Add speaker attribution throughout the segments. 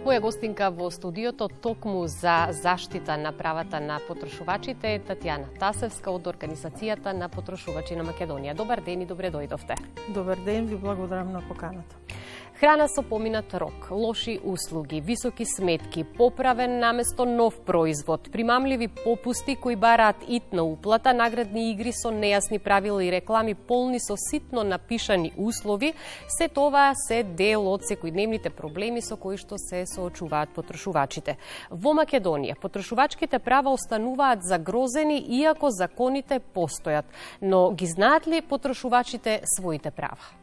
Speaker 1: Моја гостинка во студиото токму за заштита на правата на потрошувачите е Татјана Тасевска од Организацијата на потрошувачи на Македонија. Добар ден и добре дојдовте.
Speaker 2: Добар ден, ви благодарам на поканата.
Speaker 1: Храна со поминат рок, лоши услуги, високи сметки, поправен наместо нов производ, примамливи попусти кои бараат итна уплата, наградни игри со нејасни правила и реклами полни со ситно напишани услови, се тоа се дел од секојдневните проблеми со кои што се соочуваат потрошувачите. Во Македонија потрошувачките права остануваат загрозени иако законите постојат, но ги знаат ли потрошувачите своите права?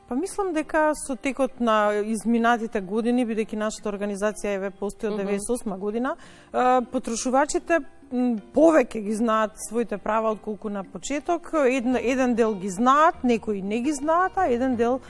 Speaker 2: Па мислам дека со текот на изминатите години, бидејќи нашата организација еве постои од 98 година, потрошувачите повеќе ги знаат своите права отколку на почеток. Еден дел ги знаат, некои не ги знаат, а еден дел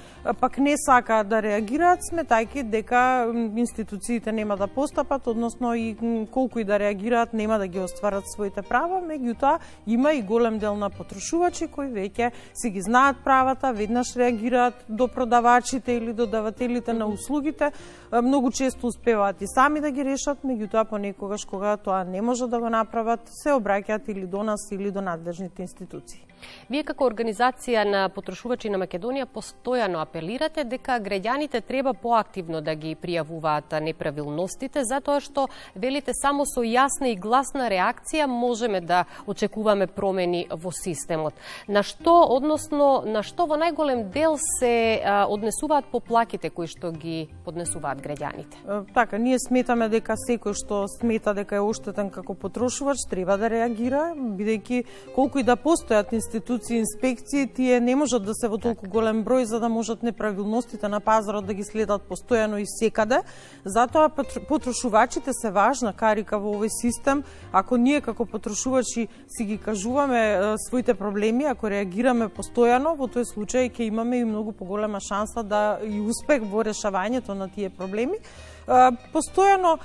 Speaker 2: пак не сакаат да реагираат, сметајќи дека институциите нема да постапат, односно и колку и да реагираат нема да ги остварат своите права. Меѓутоа има и голем дел на потрошувачи кои веќе си ги знаат правата, веднаш реагираат до продавачите или до давателите на услугите. Многу често успеваат и сами да ги решат, меѓутоа понекогаш кога тоа не може да го направат, се обраќаат или до нас или до надлежните институции.
Speaker 1: Вие како Организација на потрошувачи на Македонија постојано апелирате дека граѓаните треба поактивно да ги пријавуваат неправилностите, затоа што велите само со јасна и гласна реакција можеме да очекуваме промени во системот. На што во најголем дел се однесуваат поплаките кои што ги поднесуваат граѓаните?
Speaker 2: Така, ние сметаме дека секој што смета дека е оштетен како потрошувач треба да реагира, бидејќи колку и да постојат институции, инспекции, тие не можат да се во толку голем број за да можат неправилностите на пазарот да ги следат постојано и секаде. Затоа потрошувачите се важна карика во овој систем. Ако ние како потрошувачи си ги кажуваме своите проблеми, ако реагираме постојано, во тој случај ќе имаме и многу поголема шанса да и успех во решавањето на тие проблеми. Постојано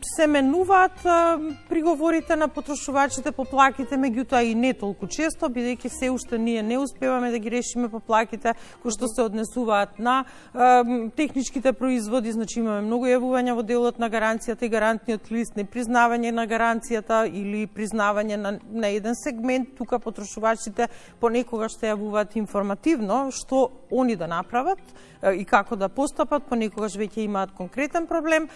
Speaker 2: се менуваат приговорите на потрошувачите, поплаките, меѓутоа и не толку често, бидејќи се уште ние не успеваме да ги решиме поплаките кои што се однесуваат на техничките производи. Значи имаме многу јавувања во делот на гаранцијата и гарантниот лист, непризнавање на гаранцијата или признавање на еден сегмент. Тука потрошувачите понекогаш се јавуваат информативно што они да направат и како да постапат, понекогаш веќе имаат конкретен проблем.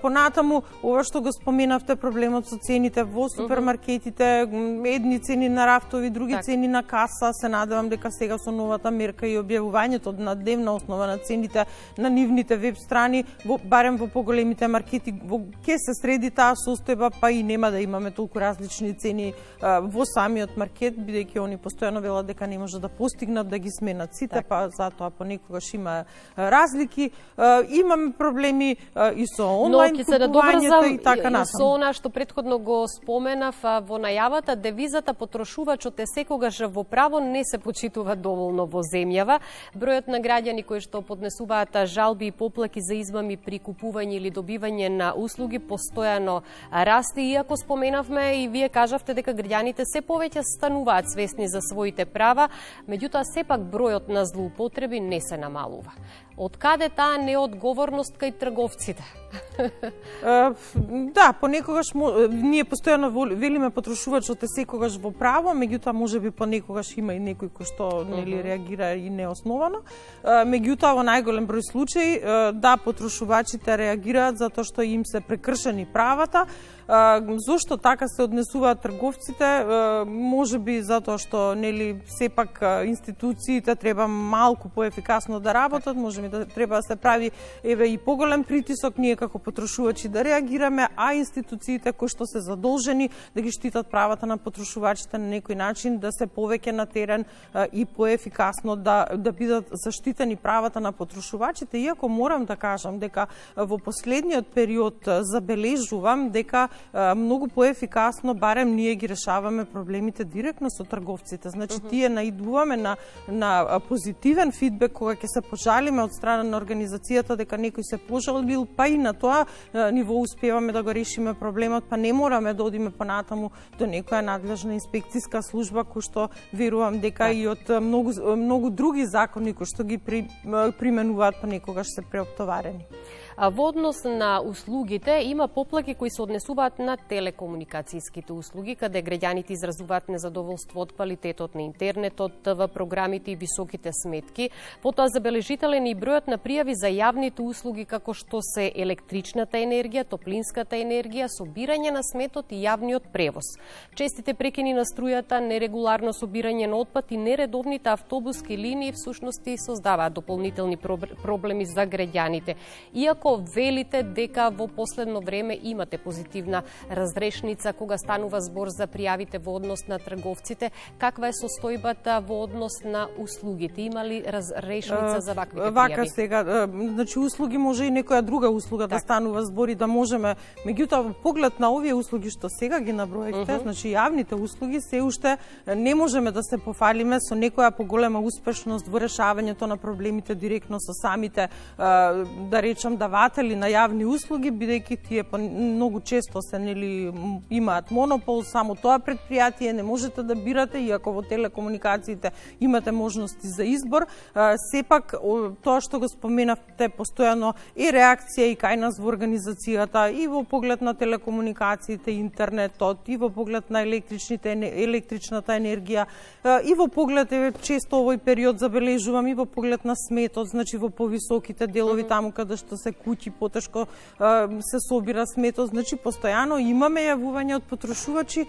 Speaker 2: Понатаму, ова што го споменавте, проблемот со цените во супермаркетите, едни цени на рафтови, други цени на каса, се надевам дека сега со новата мерка и објавувањето на дневна основа на цените на нивните веб страни, барем во поголемите маркети, ќе се среди таа состојба, па и нема да имаме толку различни цени во самиот маркет, бидејќи они постојано велат дека не може да постигнат да ги сменат сите, па затоа понекогаш има разлики. Имаме проблеми и со онлайн купувањето и така натаму.
Speaker 1: Со она што претходно го споменав во најавата, девизата потрошувачот е секогаш во право не се почитува доволно во земјава. Бројот на граѓани кои што поднесуваат жалби и поплаки за измами при купување или добивање на услуги постојано расте, иако споменавме и вие кажавте дека граѓаните се повеќе стануваат свесни за своите права, меѓутоа сепак бројот на злоупотреби не се намалува. Од каде таа неодговорност кај трговците?
Speaker 2: Да, понекогаш ние постојано велиме потрошувачот е секогаш во право, меѓутоа можеби понекогаш има и некој кој што нели реагира и неосновано. Меѓутоа во најголем број случаи да, потрошувачите реагираат затоа што им се прекршени правата. Зошто така се однесуваат трговците? Можеби затоа што нели сепак институциите треба малку поефикасно да работат, можеби да треба да се прави еве и поголем притисок ние како потрошувачи да реагираме, а институциите кои што се задолжени да ги штитат правата на потрошувачите на некој начин да се повеќе на терен и поефикасно да бидат заштитени правата на потрошувачите, иако морам да кажам дека во последниот период забележувам дека многу поефикасно барем ние ги решаваме проблемите директно со трговците. Значи тие наидуваме на позитивен фидбек кога ќе се пожалиме од страна на организацијата дека некој се пожалил, па и на тоа ниво успеваме да го решиме проблемот, па не мораме да одиме понатаму до некоја надлежна инспекцијска служба кој што верувам дека и од многу други закони кои што ги применуваат понекогаш се преоптоварени.
Speaker 1: Во однос на услугите, има поплаки кои се однесуваат на телекомуникацијските услуги, каде граѓаните изразуваат незадоволство од квалитетот на интернетот, ТВ програмите и високите сметки. Потоа забележителен и бројот на пријави за јавните услуги, како што се електричната енергија, топлинската енергија, собирање на сметот и јавниот превоз. Честите прекини на струјата, нерегуларно собирање на отпад и нередовните автобуски линии всушности создаваат дополнителни проблеми за граѓаните. Иако велите дека во последно време имате позитивна разрешница кога станува збор за пријавите во однос на трговците, каква е состојбата во однос на услугите? Има ли разрешница за ваквите пријави?
Speaker 2: Вака сега, значи услуги може и некоја друга услуга да станува збори да можеме. Меѓутоа во поглед на овие услуги што сега ги набројавте, значи јавните услуги се уште не можеме да се пофалиме со некоја поголема успешност во решавањето на проблемите директно со самите да речам даватели на јавни услуги, бидејќи тие многу често се имаат монопол, само тоа предпријатие не можете да бирате, иако во телекомуникациите имате можности за избор. Сепак тоа што го споменавте постојано е реакција и кај нас во организацијата и во поглед на телекомуникациите, интернетот, и во поглед на електричната енергија, и во поглед често овој период забележувам и во поглед на сметот, значи во повисоките делови таму каде што се куќи потешко се собира сметот, значи постојано имаме јавување од потрошувачи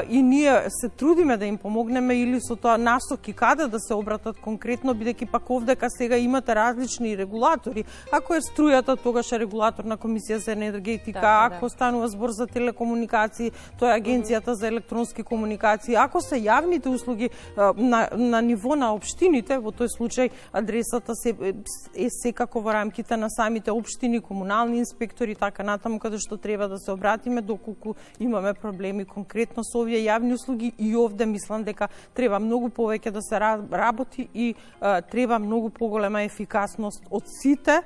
Speaker 2: и ние се трудиме да им помогнеме или со тоа насоки каде да се обратат конкретно, бидејќи пак овдека сега имате различни регулатори. Ако е струјата, тогаш е регулатор на Комисија за енергетика, ако станува збор за телекомуникации, тоа е Агенцијата за електронски комуникации. Ако се јавните услуги на ниво на општините, во тој случај адресата е секако во рамките на самите општини, комунални инспектори, така натаму каде што треба да се обратиме доколку имаме проблеми конкретно со овие јавни услуги. И овде мислам дека треба многу повеќе да се работи и треба многу поголема ефикасност од сите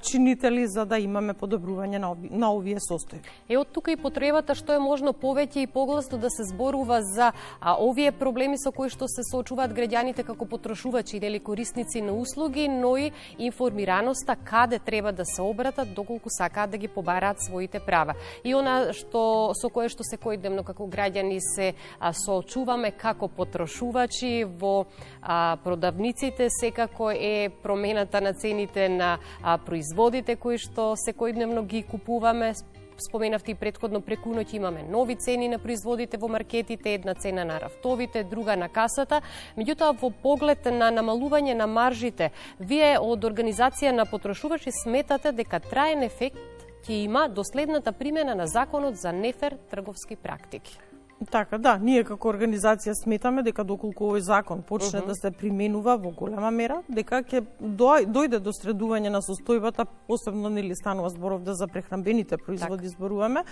Speaker 2: чинители за да имаме подобрување на овие состојби.
Speaker 1: Од тука и потребата што е можно повеќе и погласно да се зборува за овие проблеми со кои што се соочуваат граѓаните како потрошувачи или корисници на услуги, но и информираноста каде треба да се обратат доколку сакаат да ги побараат своите права. И она со кое што секојдневно како граѓани се соочуваме како потрошувачи во продавниците секако е промената на цените на производите кои што секојдневно ги купуваме. Споменавте и претходно преку ноќ имаме нови цени на производите во маркетите, една цена на рафтовите, друга на касата. Меѓутоа во поглед на намалување на маржите, вие од организација на потрошувачи сметате дека траен ефект ќе има доследната примена на законот за нефер трговски практики.
Speaker 2: Така, да, ние како организација сметаме дека доколку овој закон почне да се применува во голема мера, дека ќе дојде до средување на состојбата, посебно нели станува зборов за прехранбените производи зборуваме.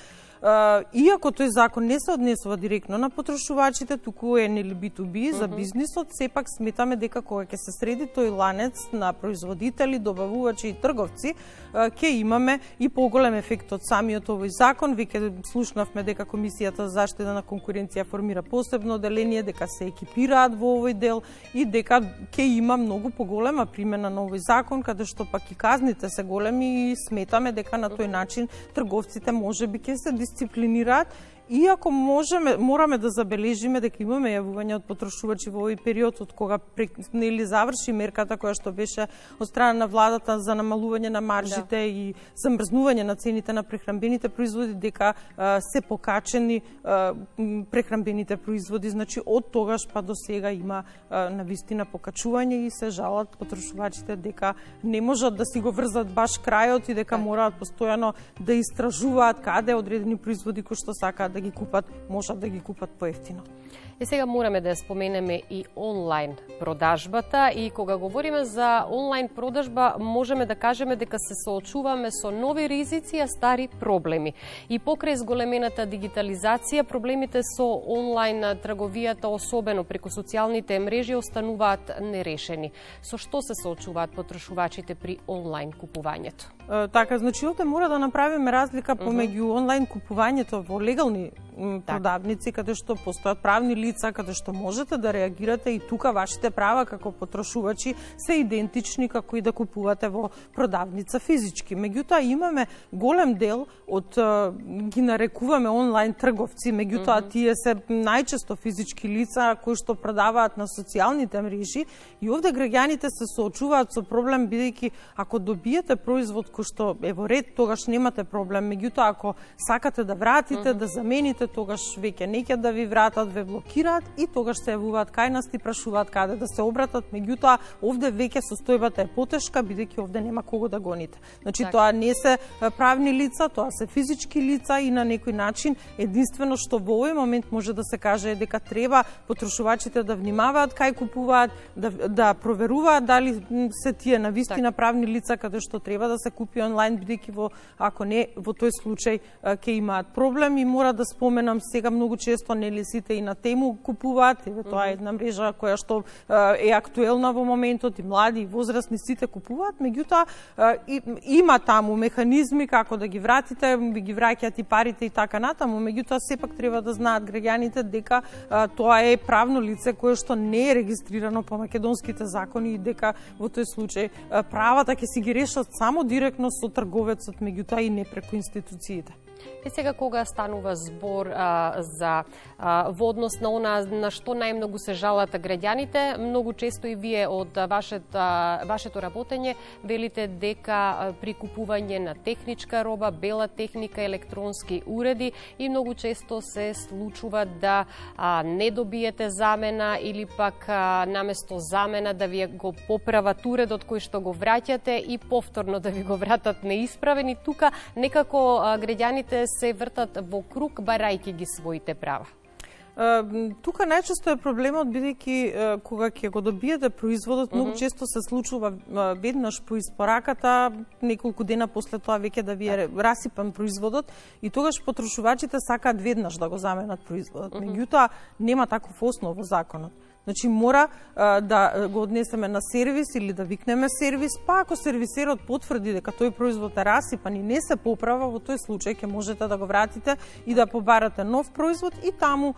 Speaker 2: Иако тој закон не се однесува директно на потрошувачите, туку е нели B2B за бизнисот, сепак сметаме дека кога ќе се среди тој ланец на производители, добавувачи и трговци, ќе имаме и поголем ефект од самиот овој закон. Веќе слушнавме дека Комисијата за заштита на конкуренција формира посебно оделение, дека се екипираат во овој дел и дека ќе има многу поголема примена на овој закон, каде што пак и казните се големи и сметаме дека на тој начин трговците можеби ќе се дисциплинираат. Иако мораме да забележиме дека имаме јавување од потрошувачи во овој период од кога нели заврши мерката која што беше од страна на владата за намалување на маржите и замрзнување на цените на прехранбените производи, дека се покачени прехранбените производи, значи од тогаш па до сега има навистина покачување и се жалат потрошувачите дека не можат да си го врзат баш крајот и дека мораат постојано да истражуваат каде одредени производи кои што сакаат да ги купат, можат да ги купат поевтино.
Speaker 1: И сега мораме да ја споменеме и онлайн продажбата и кога говориме за онлайн продажба можеме да кажеме дека се соочуваме со нови ризици, а стари проблеми. И покрај зголемената дигитализација, проблемите со онлайн трговијата, особено преку социјалните мрежи, остануваат нерешени. Со што се соочуваат потрошувачите при онлайн купувањето?
Speaker 2: Така, значи овде мора да направиме разлика помеѓу онлайн купувањето во легални продавници, каде што постојат правни лица, каде што можете да реагирате и тука вашите права како потрошувачи се идентични како и да купувате во продавница физички. Меѓутоа имаме голем дел од ги нарекуваме онлайн трговци, меѓутоа тие се најчесто физички лица кои што продаваат на социјалните мрежи и овде граѓаните се соочуваат со проблем бидејќи ако добиете производ кој што е во ред, тогаш немате проблем. Меѓутоа ако сакате да вратите, да замените, тогаш веќе неќе да ви вратат, ве блокираат и тогаш се јавуваат кај нас и прашуваат каде да се обратат. Меѓутоа овде веќе состојбата е потешка бидејќи овде нема кого да гоните. Значи тоа не се правни лица, тоа се физички лица и на некој начин единствено што во овој момент може да се каже е дека треба потрошувачите да внимаваат кај купуваат, да проверуваат дали се тие навистина правни лица каде што треба да се купи онлайн, бидејќи ако не во тој случај ќе имаат проблем. И мора да споменам сега многу често нели сите и на Тему купуваат, тоа е една мрежа која што е актуелна во моментот и млади и возрастни сите купуваат, меѓутоа има таму механизми како да ги вратите, ви ги враќаат и парите и така натаму, меѓутоа сепак треба да знаат граѓаните дека тоа е правно лице кое што не е регистрирано по македонските закони и дека во тој случај правата ќе си ги решат само директно со трговецот, меѓутоа и не преку институциите.
Speaker 1: И сега кога станува збор за во однос на она на што најмногу се жалат граѓаните, многу често и вие од вашето работење велите дека при купување на техничка роба, бела техника, електронски уреди и многу често се случува да не добиете замена или пак наместо замена да ви го поправат уредот кој што го враќате и повторно да ви го вратат неисправен и тука некако граѓаните се вртат во круг барајќи ги своите права.
Speaker 2: Тука најчесто е проблемот бидејќи кога ќе го добиете производот, многу често се случува веднаш по испораката, неколку дена после тоа веќе да ви е расипан производот и тогаш потрошувачите сакаат веднаш да го заменат производот. Меѓутоа нема таков основ во законот. Значи мора да го однесеме на сервис или да викнеме сервис, па ако сервисерот потврди дека тој производ е расипан и не се поправа, во тој случај ќе можете да го вратите и да побарате нов производ и таму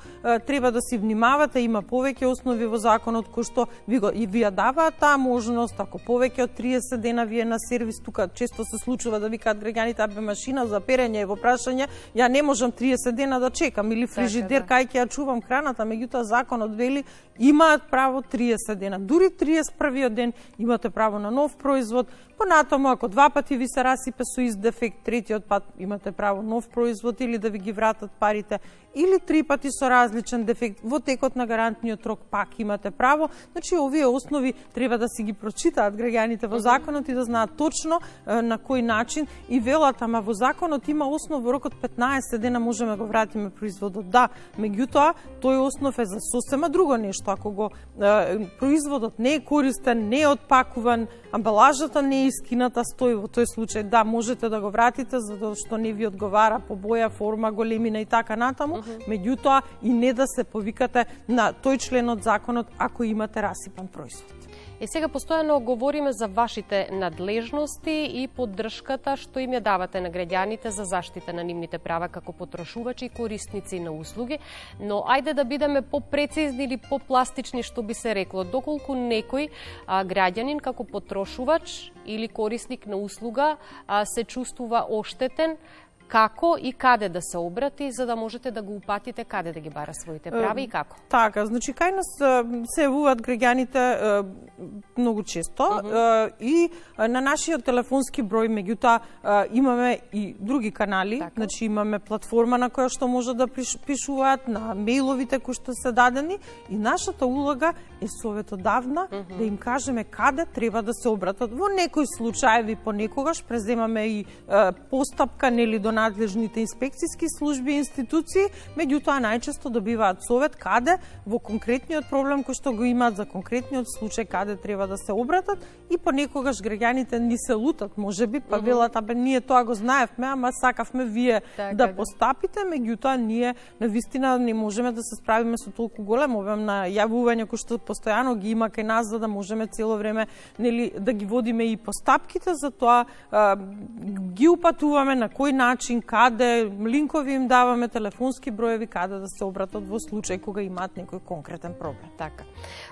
Speaker 2: треба да си внимавате, има повеќе основи во законот кои што ви ја даваат таа можност, ако повеќе од 30 дена ви е на сервис, тука често се случува да викаат граѓаните абе машина за перење е во прашање, ја не можам 30 дена да чекам или фрижидер кај ќе ја чувам храната, меѓутоа законот вели имаат право 30 дена. Дури 31-иот ден имате право на нов производ. Понатаму, ако 2 пати ви се расипе со ист дефект, третиот пат имате право нов производ или да ви ги вратат парите, или 3 пати со различен дефект во текот на гарантниот рок пак имате право. Значи, овие основи треба да си ги прочитаат граѓаните во законот и да знаат точно на кој начин и велат, ама во законот има основ во рокот 15 дена можеме го вратиме производот. Да, меѓутоа, тој основ е за сосема друго нешто. Ако го производот не е користен, не е отпакуван, амбалажата не е искината, стои во тој случај, да, можете да го вратите затоа што не ви одговара по боја, форма, големина и така натаму, меѓутоа и не да се повикате на тој член од законот ако имате расипан производ.
Speaker 1: И сега постојано говориме за вашите надлежности и поддршката што им ја давате на граѓаните за заштита на нивните права како потрошувачи и корисници на услуги, но ајде да бидеме попрецизни или попластични што би се рекло, доколку некој граѓанин како потрошувач или корисник на услуга се чувствува оштетен, како и каде да се обрати за да можете да го упатите каде да ги бара своите прави и како?
Speaker 2: Така, значи кај нас се јавуваат граѓаните многу често и на нашиот телефонски број, меѓутоа имаме и други канали, така. Значи имаме платформа на која што може да пишуваат, на мејловите кои што се дадени и нашата улога е советодавна да им кажеме каде треба да се обратат. Во некои случаеви понекогаш преземаме и постапка нели до надлежните инспекцијски служби и институции, меѓутоа најчесто добиваат совет каде во конкретниот проблем кој што го имаат за конкретниот случај каде треба да се обратат, и понекогаш граѓаните ни се лутат, можеби, па велат, абе ние тоа го знаевме, ама сакавме вие да постапите, меѓутоа ние навистина не можеме да се справиме со толку голем обем на јавувања кои што постојано ги има кај нас, за да можеме цело време, нели, да ги водиме и постапките, затоа ги упатуваме на кој начин, каде, линкови им даваме, телефонски броеви каде да се обратат во случај кога имаат некој конкретен проблем.
Speaker 1: Така.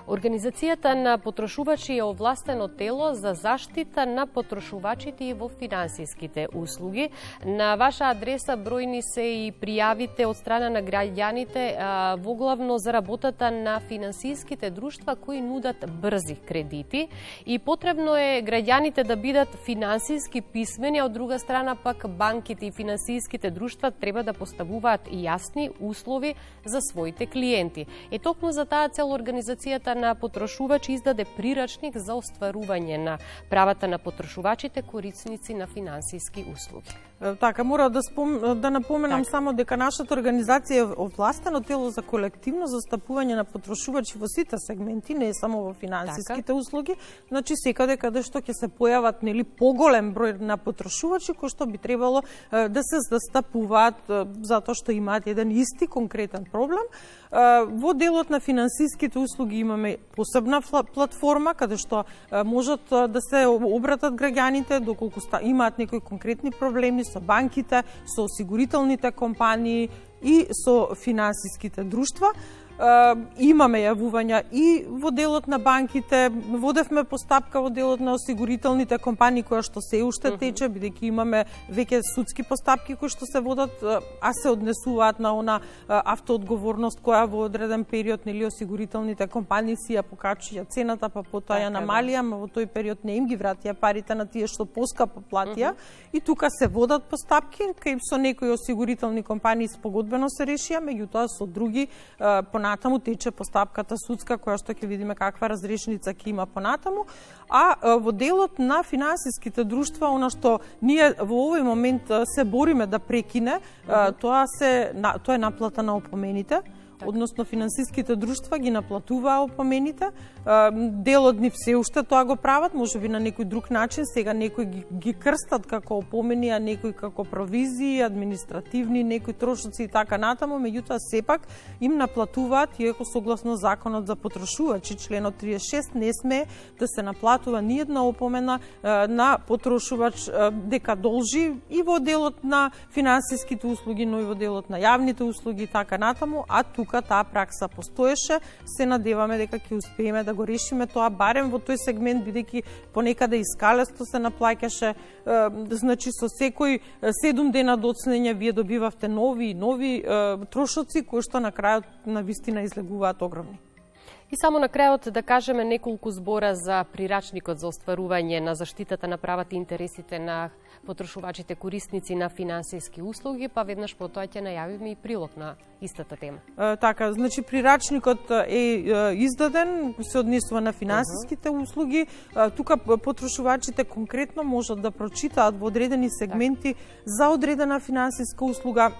Speaker 1: Организацијата на потрошувачи е овластено тело за заштита на потрошувачите и во финансиските услуги. На ваша адреса бројни се и пријавите од страна на граѓаните воглавно за работата на финансиските друштва кои нудат брзи кредити, и потребно е граѓаните да бидат финансиски писмени, а од друга страна пак банките и финансиските друштва треба да поставуваат јасни услови за своите клиенти. Е токму за таа цел организацијата на потрошувачи издаде прирачник за остварување на правата на потрошувачите корисници на финансиски услуги.
Speaker 2: Така, мора да напоменам само дека нашата организација е овластено тело за колективно застапување на потрошувачи во сите сегменти, не само во финансиските услуги, значи секаде каде што ќе се појават, нели, поголем број на потрошувачи кои што би требало да се застапуваат затоа што имаат еден исти конкретен проблем. Во делот на финансиските услуги имаме посебна платформа каде што можат да се обратат граѓаните доколку имаат некои конкретни проблеми со банките, со осигурителните компании и со финансиските друштва. Имаме јавувања и во делот на банките, водевме постапка во делот на осигурителните компании која што се уште тече, бидејќи имаме веќе судски постапки кои што се водат, а се однесуваат на она автоодговорност која во одреден период, нели, осигурителните компании си ја покачија цената, па потоа ја намалија, но во тој период не им ги вратија парите на тие што поскапо платија, и тука се водат постапки, кај со некои осигурителни компании спогодбено се решија, меѓутоа со други понатаму тече постапката судска, која што ќе видиме каква разрешница ќе има понатаму, а во делот на финансиските друштва, она што ние во овој момент се бориме да прекине, тоа е наплата на опомените. Односно финансиските друштва ги наплатуваа опомените, дел од нив се уште тоа го прават, можеби на некој друг начин, сега некои ги крстат како опомени, а некои како провизии, административни, некои трошоци и така натаму, меѓутоа сепак им наплатуваат, иако согласно законот за потрошувачи, членот 36, не смее да се наплатува ни една опомена на потрошувач дека должи и во делот на финансиските услуги, но и во делот на јавните услуги и така натаму, а тука таа пракса постоеше. Се надеваме дека ќе успееме да го решиме тоа барем во тој сегмент, бидејќи понекаде искалесто се наплаќаше, значи со секој 7 дена доцнење вие добивавте нови трошоци кои што на крајот навистина излегуваат огромни.
Speaker 1: И само на крајот да кажеме неколку збора за прирачникот за остварување на заштитата на правата и интересите на потрошувачите корисници на финансиски услуги, па веднаш потоа ќе најавиме и прилог на истата тема.
Speaker 2: Така, значи прирачникот е издаден, се однесува на финансиските услуги. Тука потрошувачите конкретно можат да прочитаат во одредени сегменти за одредена финансиска услуга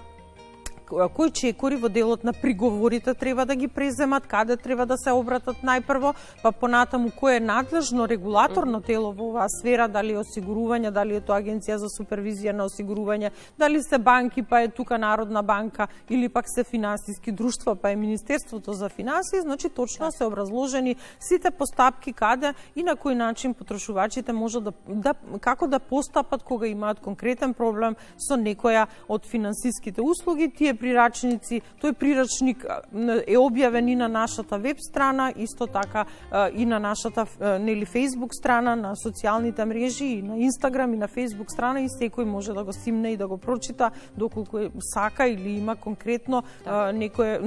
Speaker 2: кои чекори во делот на приговорите треба да ги преземат, каде треба да се обратат најпрво, па понатаму кој е надлежно регулаторно тело во оваа сфера, дали е осигурување, дали е тоа Агенција за супервизија на осигурување, дали се банки, па е тука Народна банка, или пак се финансиски друштва, па е Министерството за финансии, значи точно се образложени сите постапки каде и на кој начин потрошувачите може како да постапат кога имаат конкретен проблем со некоја од финансиските услуги. Тие прирачници, тој прирачник е објавен и на нашата веб страна, исто така и на нашата Facebook страна, на социјалните мрежи, и на Инстаграм, и на Facebook страна, и секој може да го симне и да го прочита доколку сака или има конкретно некое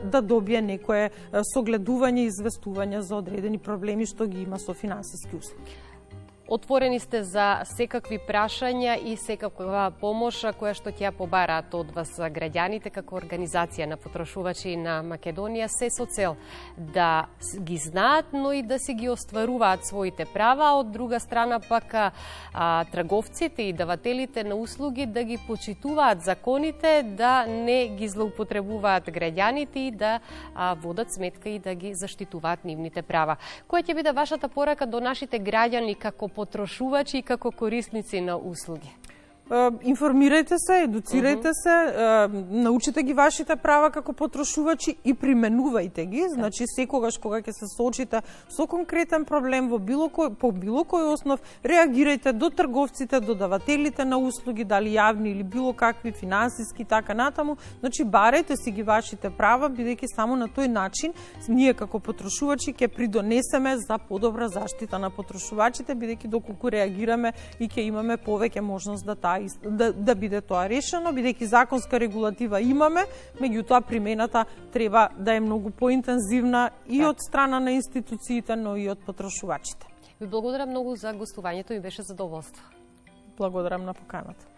Speaker 2: да добие некое согледување и известување за одредени проблеми што ги има со финансиски услуги.
Speaker 1: Отворени сте за секакви прашања и секаква помош која што ќе побараат од вас граѓаните како организација на потрошувачи на Македонија, се со цел да ги знаат, но и да си ги остваруваат своите права, од друга страна пак трговците и давателите на услуги да ги почитуваат законите, да не ги злоупотребуваат граѓаните и да водат сметка и да ги заштитуваат нивните права. Која ќе биде вашата порака до нашите граѓани како потрошувачи и како корисници на услуги?
Speaker 2: Информирајте се, едуцирајте се, научите ги вашите права како потрошувачи и применувајте ги. Значи, секогаш кога ќе се соочите со конкретен проблем по било кој основ, реагирајте до трговците, до давателите на услуги, дали јавни или било какви, финансиски, така натаму. Значи, барајте си ги вашите права, бидејќи само на тој начин ние како потрошувачи ќе придонесеме за подобра заштита на потрошувачите, бидејќи доколку реагираме и ќе имаме повеќе можност да биде тоа решено, бидејќи законска регулатива имаме, меѓутоа примената треба да е многу поинтензивна и од страна на институциите, но и од потрошувачите.
Speaker 1: Ви благодарам многу за гостувањето и беше задоволство.
Speaker 2: Благодарам на поканата.